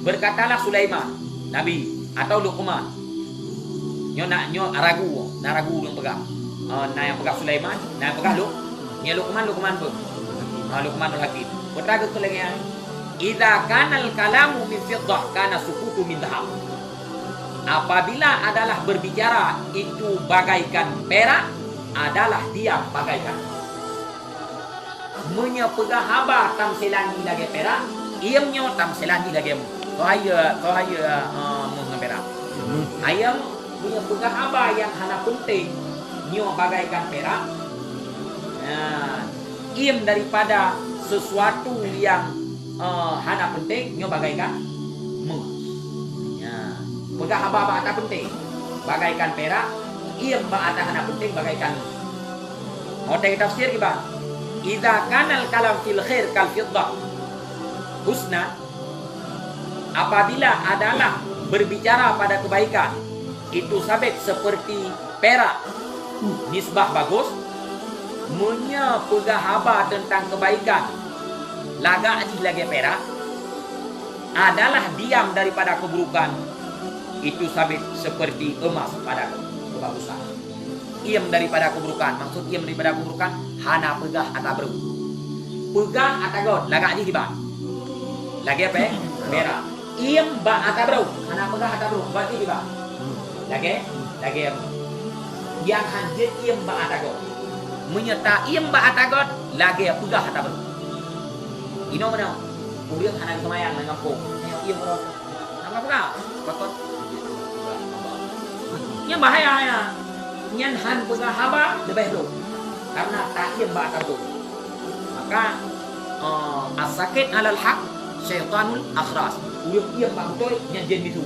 Berkatalah Sulaiman Nabi atau Luqman. Nyo ragu yang pegang. Yang pegang Sulaiman, yang pegang Luqman pun. Luqmanul Hakim. Berkata kelengnya, "Idza kana al-kalamu min fiddah kana sukutu min dhahab." Apabila adalah berbicara itu bagaikan perak, adalah diam bagaikan. Munya pegang haba tam selani lagi perak, iamnya tam selani lagi. Tohaya perak. Ayam punya pegang haba yang hana penting, nyo bagaikan perak. Iam daripada sesuatu yang hana penting, nyo bagaikan emas. Pegang haba tak penting, bagaikan perak. Iam ba'ata hana penting, bagaikan mau tafsir kita. Idza kana al-kalam fil khair kal fiddah husna, apabila adalah berbicara pada kebaikan itu sabit seperti perak, nisbah bagus. Munya pegang haba tentang kebaikan lagak lagi perak, adalah diam daripada keburukan itu sabit seperti emas pada kebagusan. Iam daripada keburukan, maksud iam daripada keburukan hana pegah atau beru. Pegah atau god lagak dihibat. Lagi apa? Merah. Iam ba atau beru, hana pegah atau beru, berarti dihibat. Lagi yang hanjit iam ba atau god. Menyerta iam ba atau god lagi pegah atau beru. Ino mana? Uriang hana kemayang dengan kampung. Iam beru. Nama pegah. Bakot. Yang bahaya ya. Nyan han pegang haba lebih dulu karena tak iam ba atau god. Maka as-sakit alal haq syaitanul akhras. Uriang iam ba betul nyan jen itu.